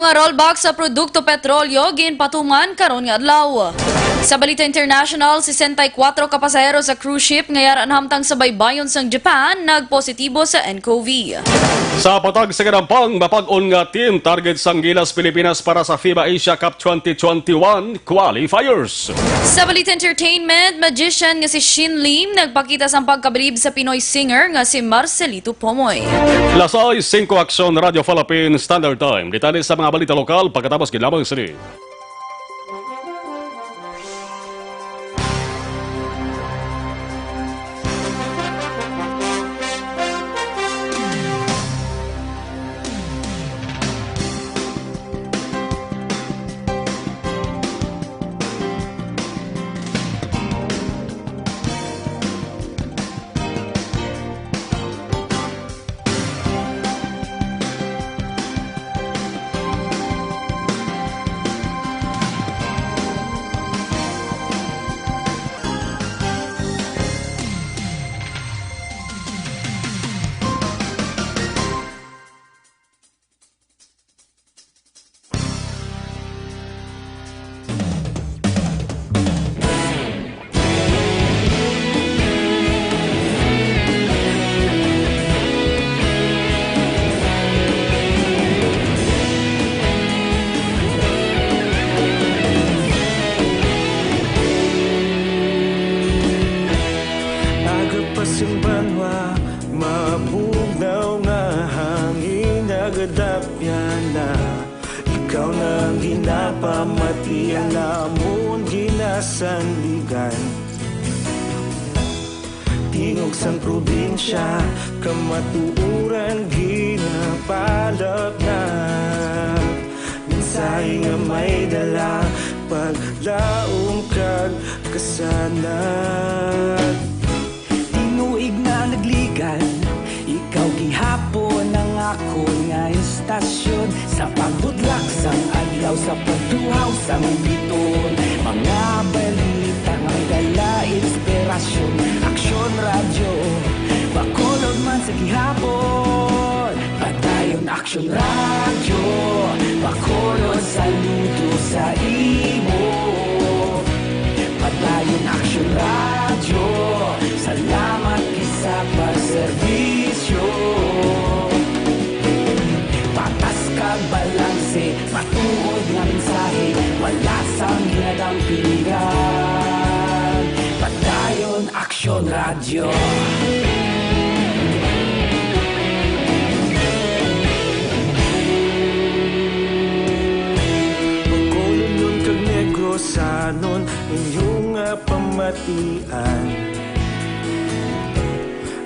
Mga rollback sa produkto petrolyo ginpatuman karon nga adlaw. Sa balita international, 64 ka pasahero sa cruise ship ngayara hamtang sa baybayon sang Japan nagpositibo sa nCoV. Sa patag sa kadampang, mapag-on nga team target sang Gilas Pilipinas para sa FIBA Asia Cup 2021 qualifiers. Sa balita entertainment, magician nga si Shin Lim nagpakita sang pagkabilib sa Pinoy singer nga si Marcelito Pomoy. Lasay 5 Aksyon Radio Philippines Standard Time. Detalye sa mga balita lokal pagkatapos ginamang sini. Pasimbanwa, mabugnaw nga hangin nagadapyan na ikaw na ginapamatian namon ginasandigan. Tingog sang probinsya, kamatuuran ginapalap na minsay nga may dala paglaong kag kasanat. Tinuig na nagligan, ikaw gihapon ang ako nga istasyon. Sa pagbudlak sang adlaw, sa pagduhaw sang biton, mga balita nga may dala inspirasyon. Aksyon radyo, bakolod man sa gihapon. Padayon aksyon radyo, bakolod saludo sa imo. Padayon aksyon radyo, salamat sa pagserbisyo. Patas kag balanse, matuod nga mensahe, wala sang ginadampingan. Padayon aksyon radyo. Magkulon nun kag negro sanon inyong pamatian.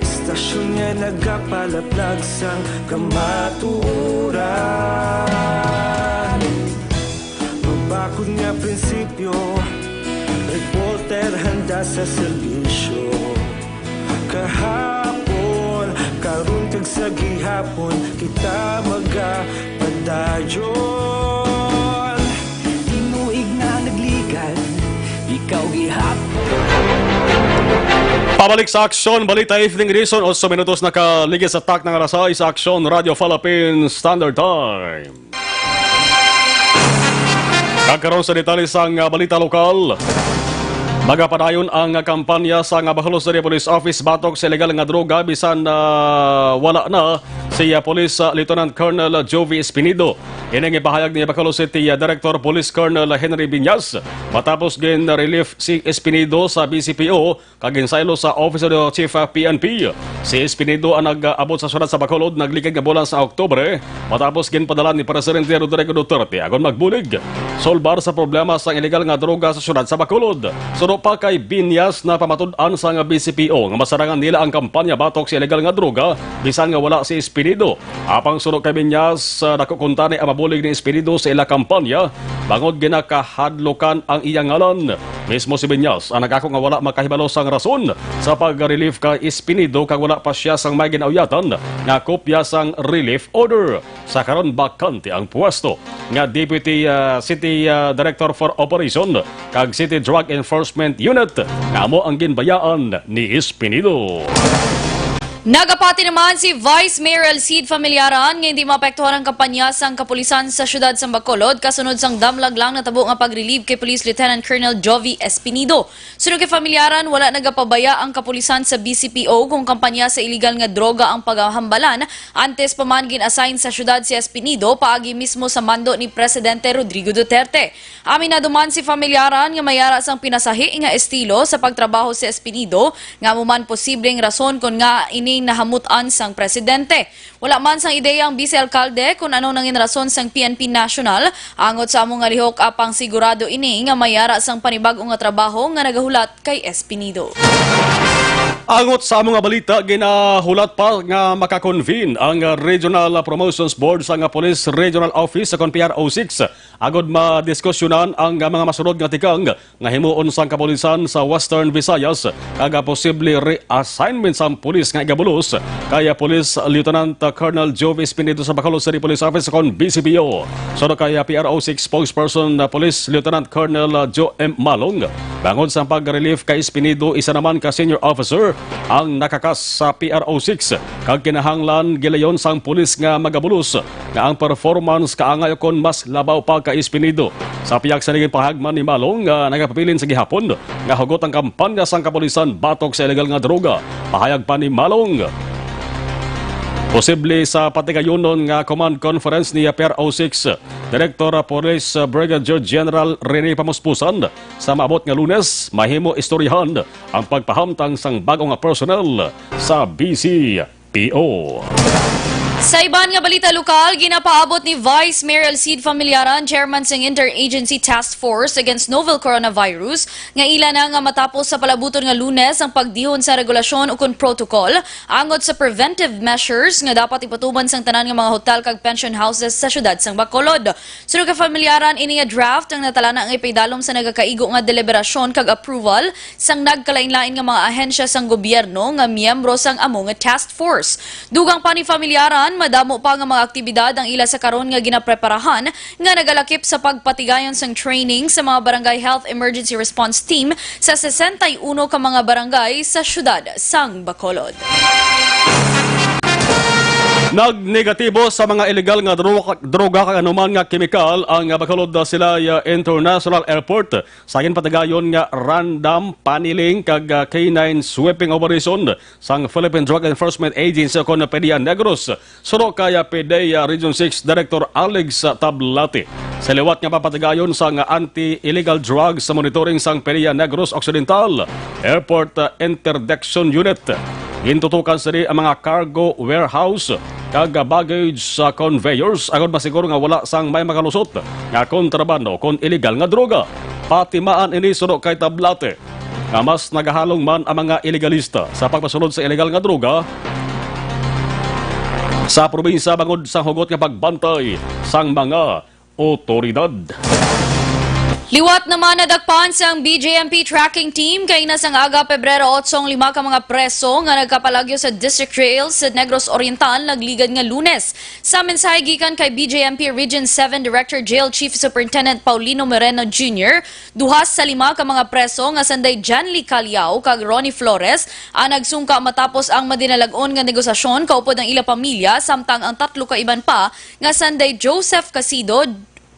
Stasyon nga nagapalaplag sang kamatuuran. Mabakod nga prinsipyo, reporter handa sa serbisyo. Kahapon, karon kag sa gihapon, kita magapadayon. Tinuig na nagligan, ikaw gihapon. Pabalik sa Aksyon, balita evening reason, 8 minutos nakaligid sa tak ng alasay sa Aksyon Radio Philippines Standard Time. Kagkaroon sa detalye sa balita lokal. Magapadayon ang kampanya sa Bacolod City Police Office batok sa ilegal nga droga bisan wala na si Police Lieutenant Colonel Jovi Espinido. Ini ang ipahayag ni Bacolod City Director Police Colonel Henry Biñas matapos gin relief si Espinido sa BCPO kaginsaylo sa Office of the Chief PNP. Si Espinido ang nag-abot sa syudad sa Bacolod naglikid nga bulan sa Oktubre matapos gin padala ni Presidente Rodrigo Duterte agon magbulig solbar sa problema sa ilegal nga droga sa syudad sa Bacolod. Suro pa kay Biñas na pamatud-an sa BCPO nga masarangan nila ang kampanya batok sa ilegal nga droga bisan nga wala si Espinido. Apang suro kay Biñas nakukunta ni amabulig ni Espinido sa ila kampanya bangod ginakahadlokan ang iyang ngalan. Mismo si Biñas ang nagako nga wala makahibalo sang rason sa pag-relief kay Espinido kag wala pa siya sang may ginauyatan nga kopya sang relief order. Sa karon bakante ang pwesto nga Deputy City Director for Operation kag City Drug Enforcement Unit nga amo ang ginbayaan ni Espinido. Nagapati naman si Vice Mayor Alcide Familiaran nga hindi maapektuhan ang kampanya sang kapulisan sa syudad sa Bacolod kasunod sang damlag lang natabo nga pag-relieve kay Police Lieutenant Colonel Jovi Espinido. Sunod kay Familiaran, wala nagapabaya ang kapulisan sa BCPO kung kampanya sa illegal nga droga ang paghambalan antes pa man gin-assign sa syudad si Espinido paagi mismo sa mando ni Presidente Rodrigo Duterte. Amin na duman si Familiaran nga mayara sang pinasahi nga estilo sa pagtrabaho si Espinido nga muman posibleng rason kung nga ini nahamutan sang presidente. Wala man sang ideya ang vice-alkalde kung ano nangin rason sang PNP National angot sa among nga lihok apang sigurado ini nga mayara sang panibag-o nga trabaho nga nagahulat kay Espinido. Angot sa mga balita, ginahulat pa nga makakonvene ang Regional Promotions Board sa nga Police Regional Office sa PRO6. Agod madiskusyonan ang mga masunod nga tikang nga himuon sang kapulisan sa Western Visayas kaga posible reassignment sa pulis nga igabulos kaya Police Lieutenant Colonel Jovi Espinido sa Bacolod City Police Office kon BCPO. So kaya PRO6 spokesperson na Police Lieutenant Colonel Joe M. Malong bangod sa pag-relief kay Espinido, isa naman ka senior officer ang nakakas sa PRO6 kag kinahanglan gilayon sang pulis nga magabulos nga ang performance kaangay kon mas labaw pa kay Espinido. Sa piyak sa naging pahagman ni Malong nga nagapabilin sa gihapon nga hugot ang kampanya sang kapulisan batok sa illegal nga droga. Pahayag pa ni Malong posible sa patikayonon nga command conference ni PRO6 Director Police Brigadier General Rene Pamuspusan sa maabot nga Lunes mahimo istoryahan ang pagpahamtang sang bagong nga personnel sa BCPO. Sa iban nga balita lokal, ginapaabot ni Vice Mayor Alcide Familiaran, chairman sang Interagency Task Force Against Novel Coronavirus, nga ila na nga matapos sa palabuton nga Lunes ang pagdihon sa regulasyon ukon protocol angot sa preventive measures nga dapat ipatuman sang tanan nga mga hotel kag pension houses sa syudad sang Bacolod. Sunod kay Familiaran, ini nga draft ang natalana nga ipaydalom sa nagakaigo nga deliberasyon kag approval sang nagkalain-lain nga mga ahensya sang gobyerno nga miyembro sang amo nga task force. Dugang pa ni Familiaran, madamo pa nga mga aktibidad ang ila sa karon nga ginapreparahan nga nagalakip sa pagpatigayon sang training sa mga barangay health emergency response team sa 61 ka mga barangay sa syudad sang Bacolod. Nagnegatibo sa mga illegal nga droga kag anuman nga kemikal ang Bacolod Silay International Airport sa patagayon nga random paniling kag canine sweeping operation sang Philippine Drug Enforcement Agency kon PDEA Negros. Suro kaya PDEA Region 6 Director Alex Tablati. Sa liwat nga papatagayon sang anti-illegal drugs sa monitoring sang PDEA Negros Occidental Airport Interdiction Unit. Hintutukan sa ang mga cargo warehouse kag baggage sa conveyors agad masiguro nga wala sang may makalusot nga kontrabando kon illegal nga droga. Patimaan ini suno kay Tablate nga mas nagahalong man ang mga illegalista sa pagpasunod sa illegal nga droga sa probinsya bangod sa hugot nga pagbantay sang mga otoridad. Liwat naman nadagpan sang BJMP tracking team kay nasang aga Pebrero 8 5 ka mga preso nga nagkapalagyo sa District Jail sa Negros Oriental nagligad nga Lunes. Sa mensahe gikan kay BJMP Region 7 Director Jail Chief Superintendent Paulino Moreno Jr., duhas sa 5 ka mga preso nga sanday Janly Caliao kag Ronnie Flores ang nagsungka matapos ang madinalag-on nga negosasyon kaupod ang ila pamilya samtang ang 3 ka iban pa nga sanday Joseph Casido,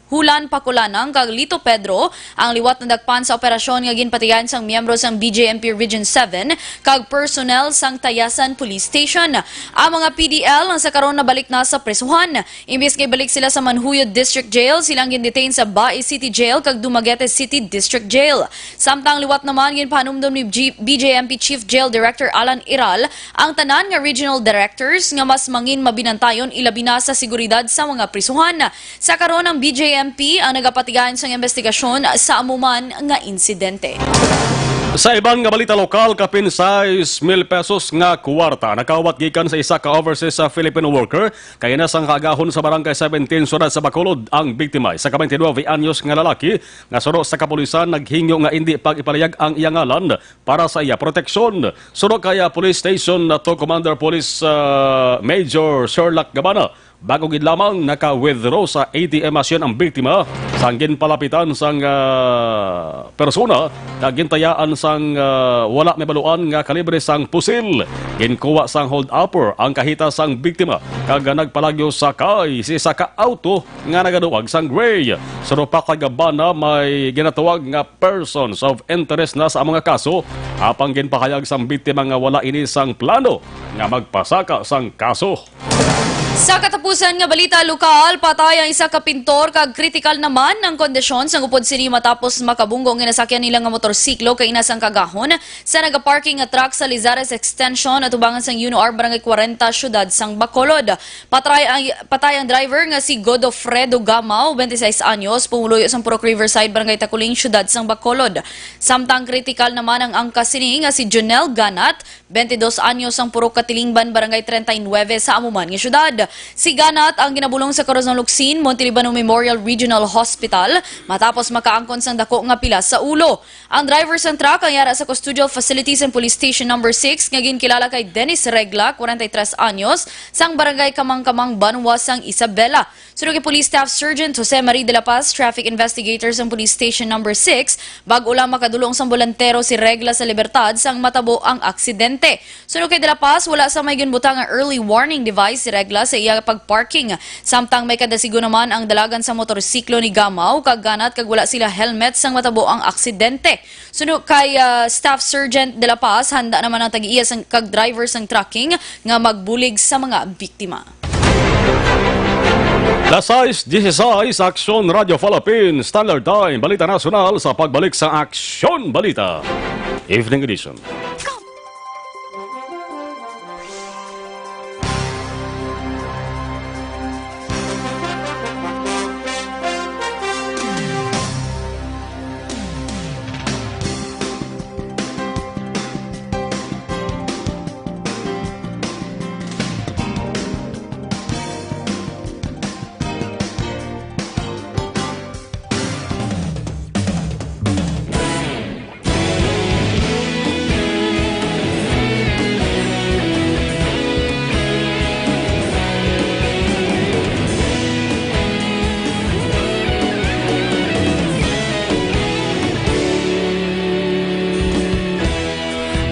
Hulan Pakulanang kag Lito Pedro ang liwat na dagpan sa operasyon nga ginpatigan sang miyembro sang BJMP Region 7 kag personnel sang Tayasan Police Station. Ang mga PDL ang sa karon nabalik na sa presuhan. Imbis kay balik sila sa Manhuyod District Jail, silang gindetain sa Bae City Jail kag Dumaguete City District Jail. Samtang liwat naman ginpanumdum ni BJMP Chief Jail Director Alan Iral ang tanan nga regional directors nga mas mangin mabinantayon ilabi na sa seguridad sa mga prisuhan. Sa karon ang BJMP ang nagapatigayan sa investigasyon sa amuman nga insidente. Sa ibang nga balita lokal, kapin 6,000 pesos nga kwarta nakawat gikan sa isa ka overseas sa Filipino worker kaya nasang kaagahon sa barangay 17 Surad sa Bacolod ang biktima. Sa 29 anyos nga lalaki nga suro sa kapulisan naghingyo nga hindi pag-ipalayag ang iyang ngalan para sa iya proteksyon. Suro kaya Police Station to Commander Police Major Sherlock Gabana Bago gid lamang naka-withdraw sa ATM machine ang biktima sang ginpalapitan sang persona kag gintayaan sang wala may baluan nga kalibre sang pusil. Ginkuha sang hold upper ang kahita sang biktima kag nagpalagyo sakay si saka auto nga nagaduwag sang gray. Surupa kagabana may ginatawag nga persons of interest na sa mga kaso apang ginpahayag sang biktima nga wala ini sang plano nga magpasaka sang kaso. Sa katapusan nga balita lokal, patay ang isa ka pintor kag kritikal naman ang kondisyon sa upod sini matapos makabunggo nga nasakyan nila nga motorsiklo kay inasang kagahon sa nagaparking nga truck sa Lizares Extension at ubangan sang UNOR Barangay 40 Syudad sang Bacolod. Patay ang driver nga si Godofredo Gamao, 26 anyos, pumuluyo sang Purok Riverside Barangay Takuling Syudad sang Bacolod. Samtang kritikal naman ang angkas sini nga si Jonel Ganat, 22 anyos sang Purok Katilingban Barangay 39 sa Amuman nga syudad. Si Ganat ang ginabulong sa Corazon Luxin, Montelibano Memorial Regional Hospital matapos makaangkon sang dako nga pilas sa ulo. Ang driver sang truck ang yara sa Custodial Facilities and Police Station No. 6 nga ginkilala kay Dennis Regla, 43 anyos, sang Barangay Kamang-Kamang Banwa sang Isabela. Sunod kay Police Staff Sergeant Jose Marie de la Paz, traffic investigators ang Police Station No. 6, bago lang makadulong sang bolantero si Regla sa Libertad sang matabo ang aksidente. Sunod kay de la Paz, wala sa may ginbutang ang early warning device si Regla sa iya pagparking. Samtang may kadasigo naman ang dalagan sa motorsiklo ni Gamao, kag Ganat kag wala sila helmet sang matabo ang aksidente. Sunod kay Staff Sergeant de la Paz, handa naman ang tag-iya sang kag driver sang trucking nga magbulig sa mga biktima. Las 6:16 Aksyon Radio Philippines Standard Time, Balita Nasional sa pagbalik sa Aksyon Balita Evening Edition.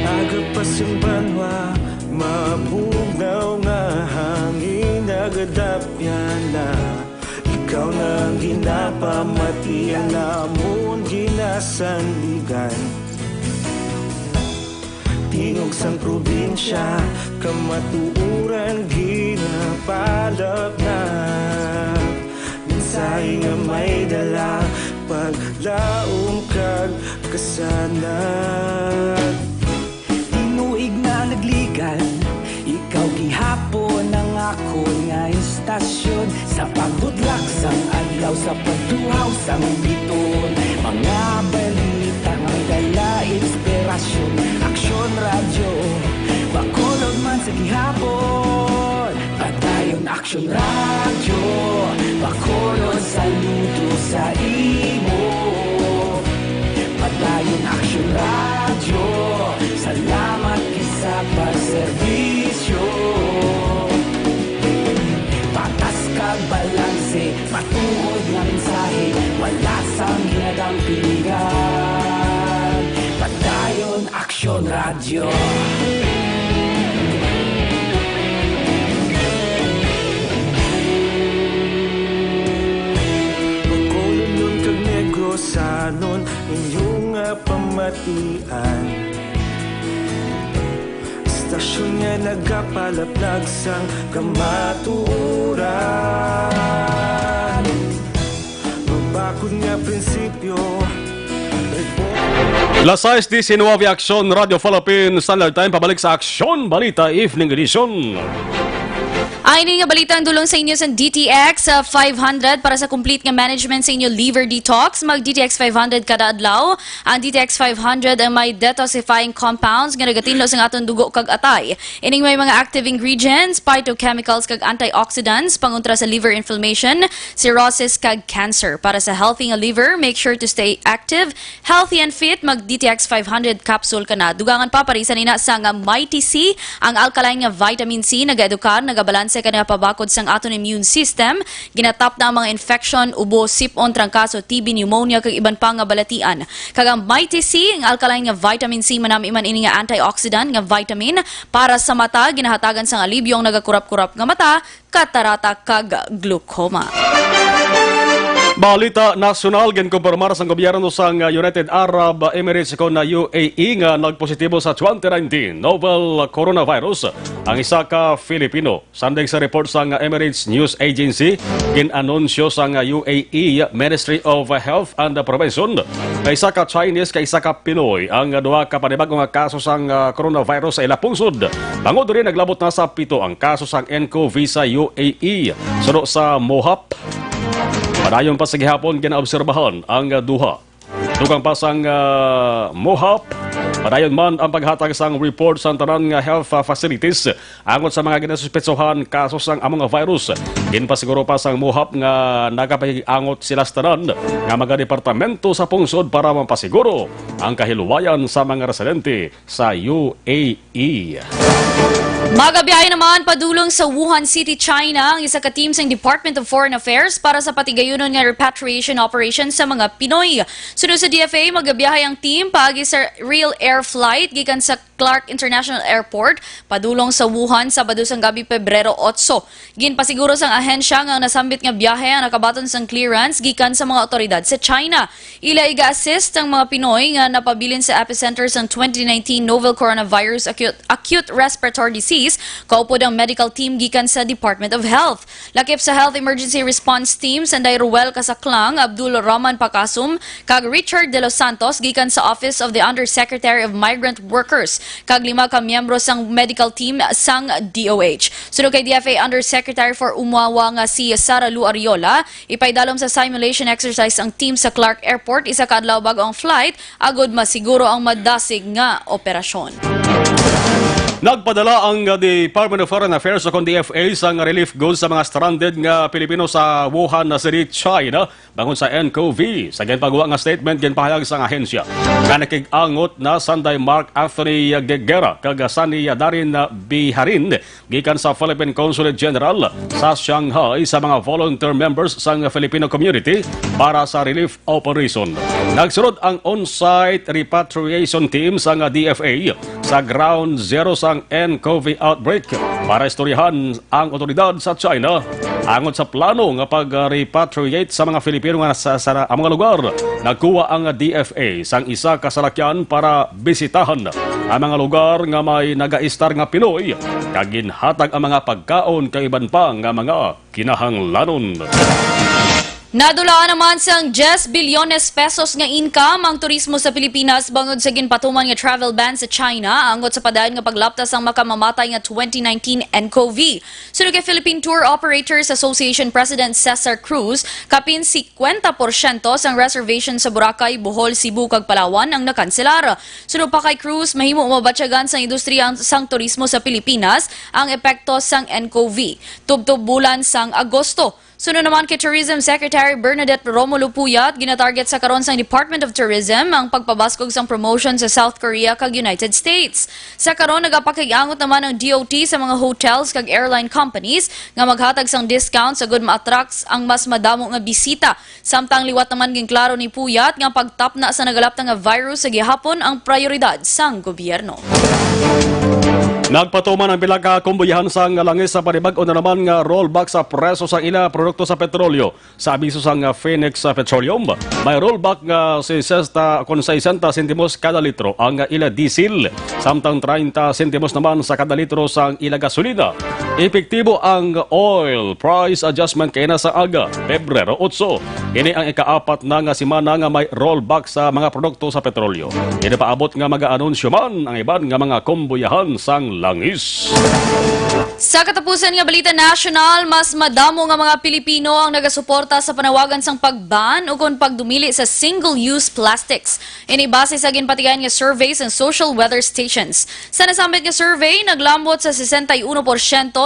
Agapasang banwa, mabugaw nga hangin, nagadapyan na. Ikaw nang ginapamatian namon ginasandigan. Tingog sang probinsya, kamatuuran ginapalap na. Minsay nga may dala, paglaom kag kasanag. Tinuig na nagligan, ikaw gihapon ang ako nga istasyon. Sa pagudlak sang adlaw, sa pagtuhaw sang biton. Mga balita nga dala inspirasyon. Aksyon radyo, Bacolod man sa gihapon. Padayon Aksyon radyo, Bacolod saludo sa imo. Padayon Aksyon radyo, salamat kisa pagserbisyo. Patas kag balanse, matuod nga mensahe, wala sang ginadampingan. Padayon Aksyon radyo. Bacolod nun kag Negrosanon, inyong pamatian. Istasyon nga nagapalaplag sang kamatuuran. Mabakod nga prinsipyo, Las 6:19 Aksyon Radio Philippines Standard Time, pabalik sa Aksyon Balita Evening Edition. Ay nga balita ang dulong sa inyo sa DTX 500 para sa complete nga management sa inyo liver detox. Mag DTX 500 kada adlaw. Ang DTX 500 ay may detoxifying compounds nga nagatinlo sa atong dugo kag atay. Ining may mga active ingredients, phytochemicals kag antioxidants pangontra sa liver inflammation, cirrhosis kag cancer. Para sa healthy nga liver, make sure to stay active, healthy and fit. Mag DTX 500 capsule ka na. Dugangan pa parisa nina sa nga Mighty C, ang alkaline nga vitamin C nagaedukar, nagabalance base ka na pabakod sang aton immune system, ginatap na ang mga infection, ubo, sipon, trangkaso, TB, pneumonia, kag iban pa nga balatian. Kag ang Mighty C, ang alkaline nga vitamin C manami man ini nga antioxidant nga vitamin para sa mata, ginahatagan sang alibyo ang nagakurap-kurap nga mata, katarata kag glaucoma. Balita nasyonal, ginkumpirmar sa gobyerno sang United Arab Emirates kon na UAE nga nagpositibo sa 2019 novel coronavirus ang isa ka Filipino. Sandig sa report sang Emirates News Agency, ginanunsyo sang UAE Ministry of Health and Prevention na isa ka Chinese kay isa ka Pinoy ang duha ka panibagong nga kaso sang coronavirus sa ila pungsod. Bangod rin naglabot na sa 7 ang kaso sang nCoV sa UAE. Suno sa Mohap, padayon pa sa gihapon ginaobserbahan ang duha. Dugang pa sang Mohap, padayon man ang paghatag sang report sa tanan nga health facilities angot sa mga ginasuspetsohan kaso sang among virus. Ginpasiguro pa sang Mohap nga nagapahiangot sila sa tanan nga mga departamento sa pungsod para mapasiguro ang kahiluwayan sa mga residente sa UAE. Magabiyahe naman padulong sa Wuhan City, China ang isa ka team sa Department of Foreign Affairs para sa patigayunon nga repatriation operation sa mga Pinoy. Sunod sa DFA, magabiyahe ang team paagi sa Real Air Flight gikan sa Clark International Airport padulong sa Wuhan Sabado sang gabi Pebrero 8. Ginpasiguro sang ahensya nga nasambit nga biyahe ang nakabaton sang clearance gikan sa mga otoridad sa China. Ila iga-assist ang mga Pinoy nga napabilin sa epicenter sang 2019 novel coronavirus acute respiratory disease. Kaupod ang medical team gikan sa Department of Health. Lakip sa Health Emergency Response Team Sanday Ruel Kasaklang, Abdul Rahman Pakasum, kag Richard De Los Santos gikan sa Office of the Undersecretary of Migrant Workers, kag 5 ka miyembro sang medical team sang DOH. Sunod kay DFA Undersecretary for Umuawa nga si Sara Lu Ariola, ipaydalom sa simulation exercise ang team sa Clark Airport isa ka adlaw bago ang flight agod masiguro ang madasig nga operasyon. Nagpadala ang Department of Foreign Affairs o DFA sang relief goods sa mga stranded nga Pilipino sa Wuhan City, China bangon sa nCoV. Sa ginpagawa nga statement ginpahayag sang ahensya nga nakig-angot na Sanday Mark Anthony Guerra kag Sani Darin Biharin gikan sa Philippine Consulate General sa Shanghai sa mga volunteer members sang Filipino community para sa relief operation. Nagsunod ang on-site repatriation team sang DFA sa Ground Zero sang nCoV outbreak para istoryahan ang otoridad sa China angot sa plano nga pag-repatriate sa mga Filipino nga sa mga lugar. Nagkuha ang DFA sang isa ka salakyan para bisitahan ang mga lugar nga may nagaistar nga Pinoy kag ginhatag ang mga pagkaon kay iban pa nga mga kinahanglanon. Nadulaan naman sang 10 bilyones pesos nga income ang turismo sa Pilipinas bangod sa ginpatuman nga travel ban sa China angot sa padayon nga paglaptas ang makamamatay nga 2019 nCoV. Sunod kay Philippine Tour Operators Association President Cesar Cruz, kapin 50% sang reservation sa Boracay, Bohol, Cebu kag Palawan ang nakanselar. Sunod pa kay Cruz, mahimo mabatyagan sang industriya sang turismo sa Pilipinas ang epekto sang nCoV. Tubtob bulan sang Agosto. Sunod naman kay Tourism Secretary Bernadette Romulo Puyat, ginatarget sa karon sang Department of Tourism ang pagpabaskog sang promotion sa South Korea kag United States. Sa karon nagapakigangot naman ang DOT sa mga hotels kag airline companies nga maghatag sang discount sa good ma-attracts ang mas madamo nga bisita. Samtang liwat naman ginklaro ni Puyat nga pagtapna sa nagalapta nga virus sa gihapon ang prioridad sang gobyerno. Nagpatuman ang bilang kumbuyahan sang langis sa panibag-o na naman nga rollback sa preso sa ila produkto sa petrolyo. Sa abiso sang Phoenix Petroleum, may rollback nga 60 sentimos kada litro ang ila diesel, samtang 30 sentimos naman sa kada litro sang ila gasolina. Epektibo ang oil price adjustment kay na sa aga, Pebrero 8. Ini ang ikaapat na nga simana nga may rollback sa mga produkto sa petrolyo. Ini paabot nga mag-aanunsyo man ang iban nga mga kumbuyahan sang langis. Sa katapusan nga balita national, mas madamo nga mga Pilipino ang nagasuporta sa panawagan sang pagban o kung pagdumili sa single-use plastics. Ini base sa ginpatigan nga surveys and social weather stations. Sa nasambit nga survey, naglambot sa 61%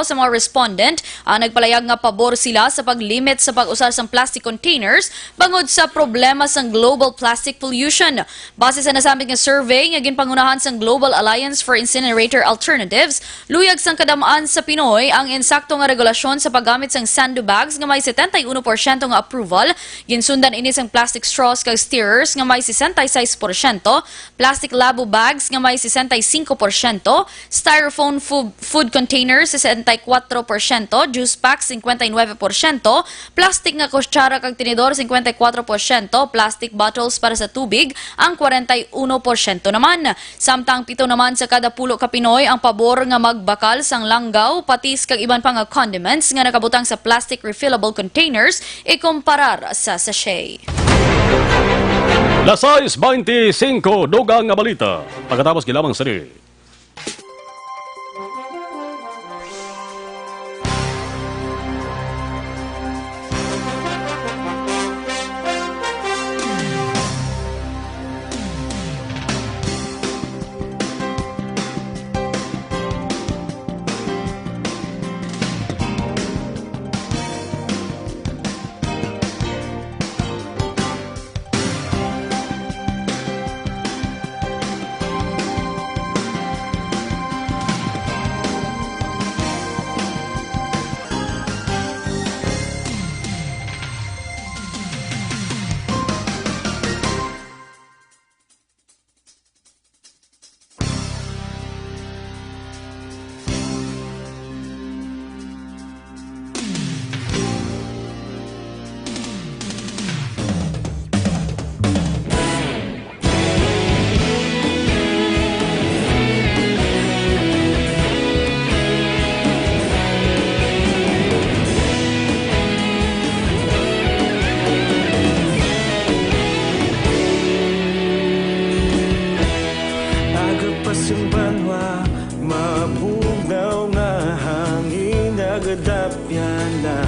sa mga respondent ang nagpalayag nga pabor sila sa paglimit sa pag-usar sang plastic containers bangod sa problema sang global plastic pollution. Base sa nasambit nga survey nga ginpangunahan sang Global Alliance for Incinerator Alternatives, luyag sang kadamaan sa Pinoy Pinoy ang insakto nga regulasyon sa paggamit sang sandbags nga may 71% nga approval. Ginsundan ini sang plastic straws kag stirrers nga may 66%, plastic labo bags nga may 65%, styrofoam food containers 64%, juice packs 59%, plastic nga kutsara kag tinidor 54%, plastic bottles para sa tubig ang 41% naman. Samtang 7 naman sa kada pulo ka Pinoy ang pabor nga magbakal sang langgaw, patis kag iban pa nga condiments nga nakabutang sa plastic refillable containers ikumparar sa sachet. Las 6:25, dugang nga balita. Pagkatapos gilamang sari. Banwa, mabugnaw nga hangin nagadapyan na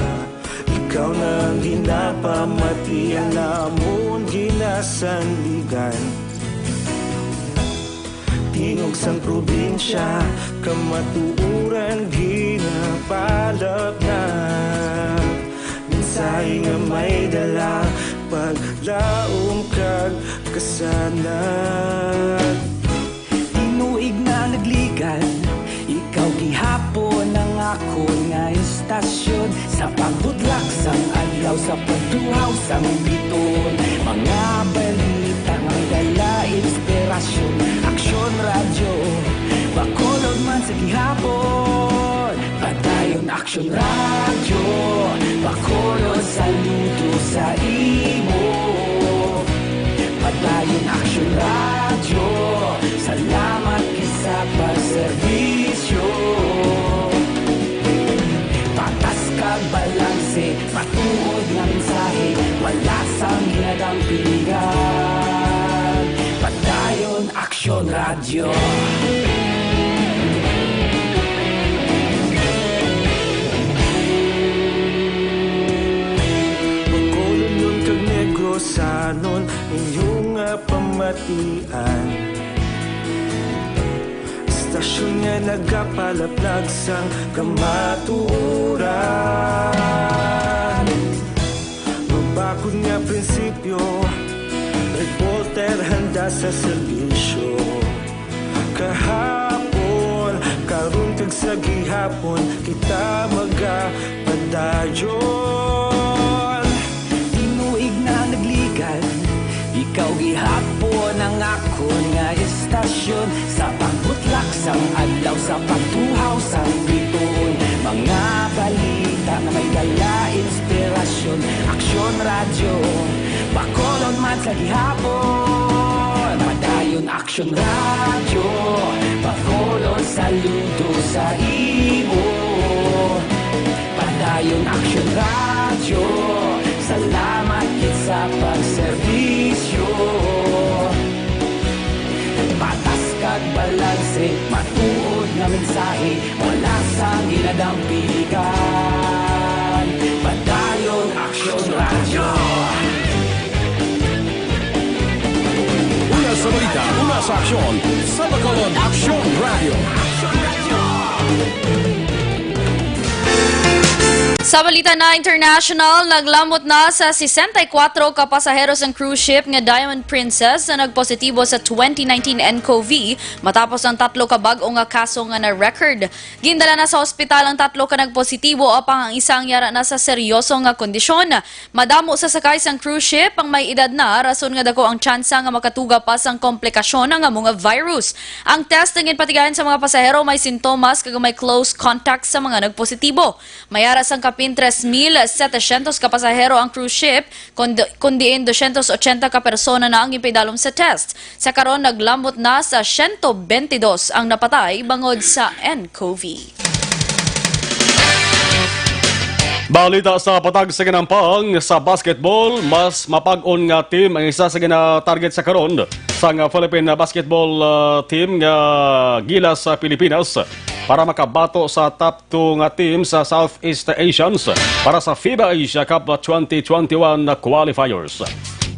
ikaw nang ginapamatian namon ginasandigan. Tingog sang probinsya, kamatuuran ginapalap na mensahe nga may dala, paglaom kag kasanat. Tinuig na nagligan, ikaw gihapon ang ako nga istasyon. Sa pagbudlak sang adlaw, sa pagduhaw sang biton, mga balita nga dala inspirasyon. Aksyon radyo, bakolod man sa gihapon. Padayon aksyon radyo, bakolod saludo sa imo. Padayon aksyon radyo, salamat sa pagserbisyo. Patas kag balanse, matuod nga mensahe, wala sang hinadang pilihan. Padayon aksyon radyo. Bakolod nun kag Negrosanon, inyong pamatian. Stasyon nga nagapalaplag sang kamatuuran. Mabakod nga prinsipyo, reporter handa sa serbisyo. Kahapon, karon kag sa gihapon, kita magapadayon. Tinuig na nagligan, ikaw gihapon ang ako nga istasyon. Sa pagbutlak sang adlaw, sa pagtuhaw sang biton, mga balita na may dala inspirasyon. Aksyon radyo, bakolod man sa gihapon. Padayon aksyon radyo, bakolod saludo sa imo. Padayon aksyon radyo, salamat kit sa pagserbisyo. Patas kag balanse, matuod nga mensahe, wala sang hinadang pilihan. Padayon aksyon radyo. Una sa balita, una sa aksyon, sa Bacolod Aksyon Radio. Sa balita na international, naglamot na sa 64 kapasaheros ng cruise ship nga Diamond Princess na nagpositibo sa 2019 nCoV matapos ang 3 ka bag-o nga kaso nga na-record. Gindala na sa ospital ang 3 ka nagpositibo apang ang isang yara na sa seryoso nga kondisyon. Madamo sa sakay sang cruise ship ang may edad na, rason nga dako ang tsansa nga makatuga pa sang komplikasyon nga mga virus. Ang test ng patigayan sa mga pasahero may sintomas kag may close contact sa mga nagpositibo. Mayara sang kapin 3,700 ka pasahero ang cruise ship, kundiin 280 ka persona na ang ipidalom sa test. Sa karon naglamot na sa 122 ang napatay bangod sa nCoV. Balita sa patag sa ginampang sa basketball, mas mapag-on nga team ang isa sa gina-target sa karon sa Philippine basketball team nga gilas sa Pilipinas para makabato sa top 2 nga team sa Southeast Asians para sa FIBA Asia Cup 2021 qualifiers.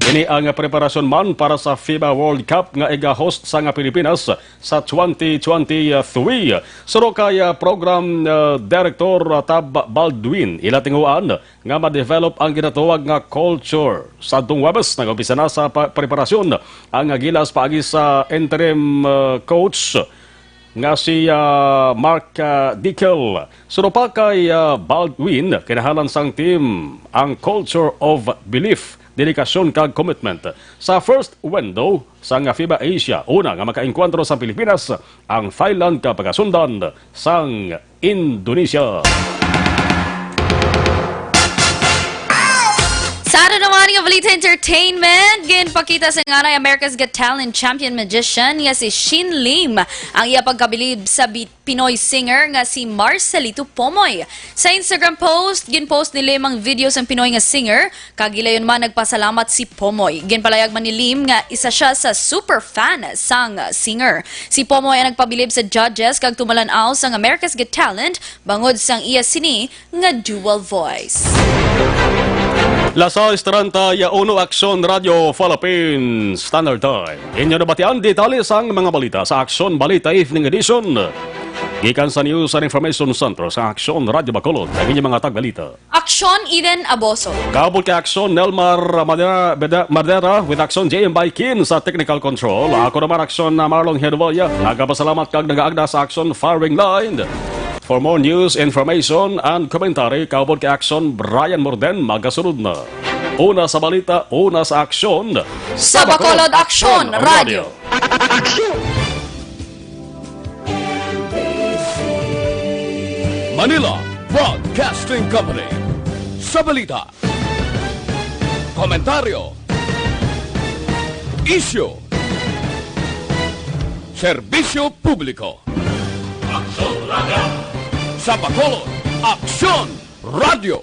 Ini ang preparasyon man para sa FIBA World Cup nga iga-host sa Pilipinas sa 2023. Suro kay program director Tab Baldwin ilatinguan nga ma-develop ang ginatawag nga culture. Sa Webes nag-umpisa na sa preparasyon ang gilas paagi sa interim coach nga si Mark Dickel. Suro pa kay Baldwin kinahalan sang team ang culture of belief, dedikasyon kag commitment. Sa first window sa FIBA Asia, una nga makaengkwentro sa Pilipinas ang Thailand kapag sundan sang Indonesia. Sa naman ng Balita Entertainment, ginpakita sa nga America's Got Talent champion magician nga si Shin Lim ang iya pagkabilib sa Pinoy singer nga si Marcelito Pomoy. Sa Instagram post, ginpost ni Lim ang videos ng Pinoy nga singer, kagilayon man nagpasalamat si Pomoy. Ginpalayag man ni Lim nga isa siya sa super fan sang singer. Si Pomoy ang nagpabilib sa judges kag tumalanaw sang America's Got Talent bangod sang iya sini nga dual voice. Las 6:30 ya Uno Aksyon Radio Philippines Standard Time. Inyo nabatian detalye sang mga balita sa Aksyon Balita Evening Edition. Gikan sa News and Information Center sa Aksyon Radio Bacolod, ang inyong mga tagbalita. Aksyon Eden Aboso. Kabul kay Aksyon Nelmar Madera with Aksyon JM Baikin sa Technical Control. Ako naman Aksyon Marlon Herboya. Nagapasalamat kag nagaagda sa Aksyon Firing Line. For more news, information, and commentary, kabul kay Aksyon Brian Morden, magasunod na. Una sa balita, una sa aksyon. Sa Bacolod Aksyon Radio. Manila Broadcasting Company. Sa balita, komentaryo, isyu, serbisyo publiko. Sa Bacolod, Aksyon Radio.